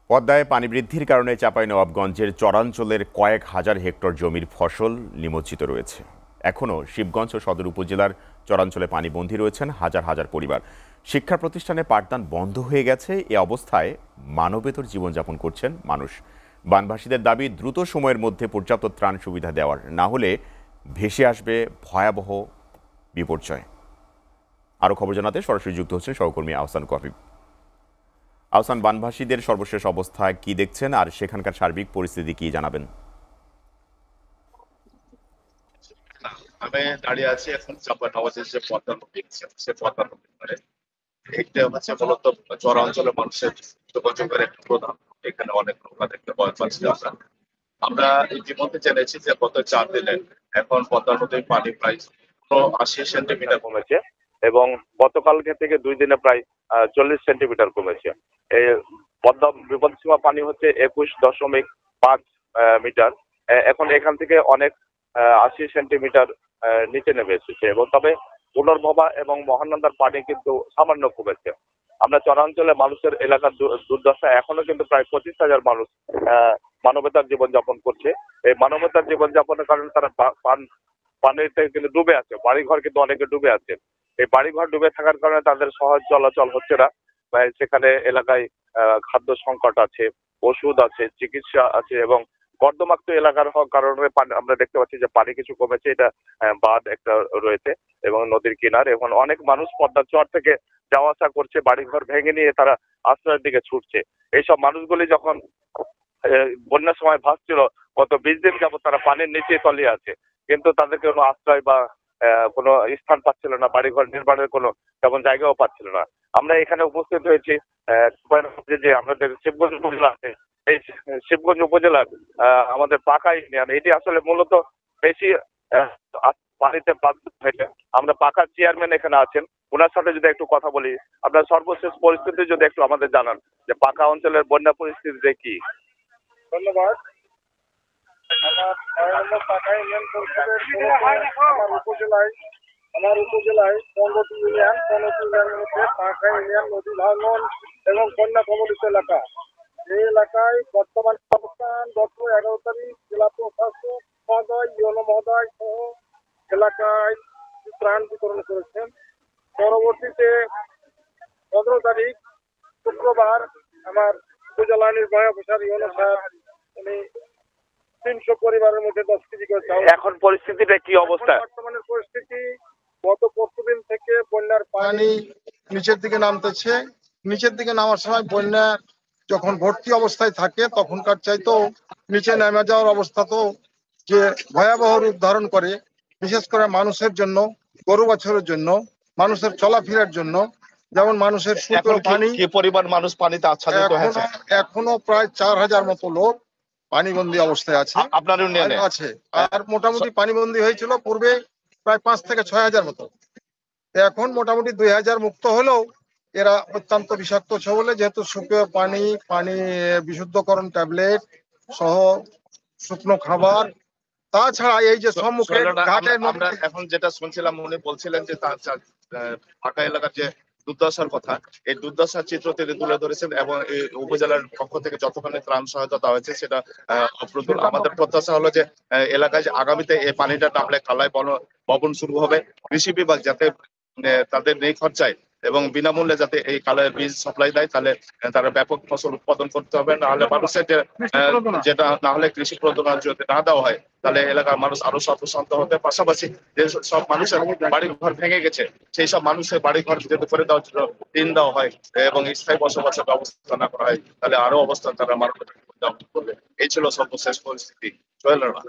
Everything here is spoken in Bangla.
পদ্মায় পানি বৃদ্ধির কারণে চাঁপাইনবাবগঞ্জের চরাঞ্চলের কয়েক হাজার হেক্টর জমির ফসল নিমজ্জিত রয়েছে। এখনও শিবগঞ্জ ও সদর উপজেলার চরাঞ্চলে পানিবন্দী রয়েছেন হাজার হাজার পরিবার। শিক্ষা প্রতিষ্ঠানে পাঠদান বন্ধ হয়ে গেছে। এ অবস্থায় মানবেতর জীবনযাপন করছেন মানুষ। বানভাসীদের দাবি দ্রুত সময়ের মধ্যে পর্যাপ্ত ত্রাণ সুবিধা দেওয়ার, না হলে ভেসে আসবে ভয়াবহ বিপর্যয়। আরও খবর জানাতে সরাসরি যুক্ত হচ্ছেন সহকর্মী আহসান কবির। আহসান, বানভাসীদের সর্বশেষ অবস্থা কি দেখছেন আর সেখানকার সার্বিক পরিস্থিতি কি জানাবেন? আমি দাঁড়িয়ে আছি এখন চাঁপাইনবাবগঞ্জের যে পদ্মা নদী সে পদ্মা নদীর পাড়ে। এইটা হচ্ছে মূলত চরাঞ্চলের মানুষের যোগাযোগের একটা প্রধান। এখানে অনেক নৌকা দেখতে পাওয়া যাচ্ছে। আমরা ইতিমধ্যে জেনেছি যে গত 4 দিনে এখন পদ্মা নদীর পানি প্রায় 80 সেন্টিমিটার কমেছে এবং গতকালকে থেকে 2 দিনে প্রায় 40 সেন্টিমিটার কমেছে। এই পদ্মা বিপদসীমা পানি হচ্ছে 21.5 মিটার। এখন এখান থেকে অনেক 80 সেন্টিমিটার নিচে নেমে এসেছে এবং তবে পুনর্ভবা এবং মহানন্দার পানি কিন্তু সামান্য কমেছে। আমরা চরাঞ্চলে মানুষের এলাকার দুর্দশা এখনো কিন্তু প্রায় 25,000 মানুষ মানবতার জীবনযাপন করছে। এই মানবতার জীবনযাপনের কারণে তারা পানিতে কিন্তু ডুবে আছে, বাড়িঘর কিন্তু অনেকে ডুবে আছে। এই বাড়িঘর ডুবে থাকার কারণে তাদের সহজ চলাচল হচ্ছে না। সেখানে এলাকায় খাদ্য সংকট আছে, ওষুধ আছে, চিকিৎসা আছে এবং কর্দমাক্ত এলাকার হওয়ার কারণে আমরা দেখতে পাচ্ছি যে পানি কিছু কমেছে। এটা বাঁধ একটা রয়েছে এবং নদীর কিনার। এখন অনেক মানুষ পদ্মার চর থেকে যাওয়া আসা করছে, বাড়িঘর ভেঙে নিয়ে তারা আশ্রয়ের দিকে ছুটছে। এইসব মানুষগুলি যখন বন্যার সময় ভাসছিল, গত 20 দিন যাবত তারা পানির নিচে তলিয়ে আছে, কিন্তু তাদেরকে কোনো আশ্রয় বা কোনো স্থান পাচ্ছিল না, বাড়িঘর নির্মাণের কোনো তেমন জায়গাও পাচ্ছিল না। আমরা এখানে উপস্থিত হয়েছি যে আমাদের শিবগঞ্জ উপজেলা আছে, এই শিবগঞ্জ উপজেলার আমাদের পাকা ইউনিয়ন, এটি আসলে মূলত বেশি পানিতে বাধ্য হয়েছে। আমরা পাকা চেয়ারম্যান এখানে আছেন, ওনার সাথে যদি একটু কথা বলি, আপনার সর্বশেষ পরিস্থিতি যদি একটু আমাদের জানান যে পাকা অঞ্চলের বন্যা পরিস্থিতি কি। ধন্যবাদ। আমার পাকা ইউনিয়ন পরিষদের আমার উপজেলায় 15টি ইউনিয়নের মধ্যে পাকা ইউনিয়ন নদী ভাঙন এবং বন্যা কবলিত এলাকা। এই এলাকায় বর্তমান অবস্থান গত 11 তারিখ জেলা প্রশাসক মহোদয়, ইউনো মহোদয় সহ এলাকায় ত্রাণ বিতরণ করেছেন। পরবর্তীতে 15 তারিখ শুক্রবার আমার উপজেলা নির্বাহী অফিসার ইউনো স্যার উনি 300 পরিবারের মধ্যে 10 কেজি করে চাউল। এখন পরিস্থিতিটা কি অবস্থা? বর্তমানের পরিস্থিতি, গত পরশুদিন থেকে বন্যার পানি নিচের দিকে নামতেছে। নিচের দিকে নামার সময় বন্যা যখন ভর্তি অবস্থায় থাকে তখনকার চাইতেও নিচে নেমে যাওয়ার অবস্থা তো যে ভয়াবহ রূপ ধারণ করে, বিশেষ করে মানুষের জন্য, গরু বাছুরের জন্য, মানুষের চলাফেরার জন্য। যেমন মানুষের পানি, কি পরিমাণ মানুষ পানিতে আচ্ছাদিত হয়েছে? এখনো প্রায় 4,000 মতো লোক পানিবন্দী অবস্থায় আছে আপনার ইউনিয়নে আছে। আর মোটামুটি পানিবন্দী হয়েছিল পূর্বে প্রায় 5 থেকে 6,000 মতো। এখন মোটামুটি 2,000 মুক্ত হলেও এরা অত্যন্ত বিষাক্ত বলে, যেহেতু শুকনো পানি বিশুদ্ধকরণ ট্যাবলেট সহ শুকনো খাবার, তাছাড়া এই যে সম্মুখে ঘাটের আমরা এখন যেটা শুনছিলাম, উনি বলছিলেন যে ফাঁকা এলাকার যে দুর্দশার কথা, এই দুর্দশার চিত্র তিনি তুলে ধরেছেন এবং এই উপজেলার পক্ষ থেকে যতখানি ত্রাণ সহায়তা দেওয়া হয়েছে সেটা অপ্রতুল। আমাদের প্রত্যাশা হলো যে এলাকায় যে আগামীতে এই পানিটা নামলে কালায় ভবন শুরু হবে, কৃষি বিভাগ যাতে তাদের নেই খরচায় এবং বিনামূল্যে যাতে এই কালের বীজ সাপ্লাই দেয়, তাহলে তারা ব্যাপক ফসল উৎপাদন করতে হবে। নাহলে মানুষের যেটা না হলে কৃষি প্রদান যদি না দেওয়া হয়, তাহলে এলাকার মানুষ আরো সতর্ক হতে, পাশাপাশি যে সব মানুষের বাড়ি ঘর ভেঙে গেছে সেই সব মানুষের বাড়ি ঘর যদি করে দেওয়ার জন্য ঋণ দেওয়া হয় এবং স্থায়ী বসবাসের ব্যবস্থা না করা হয়, তাহলে আরো অবস্থা তারা মানব করবে। এই ছিল সর্বশেষ পরিস্থিতি। সোহেল রানা।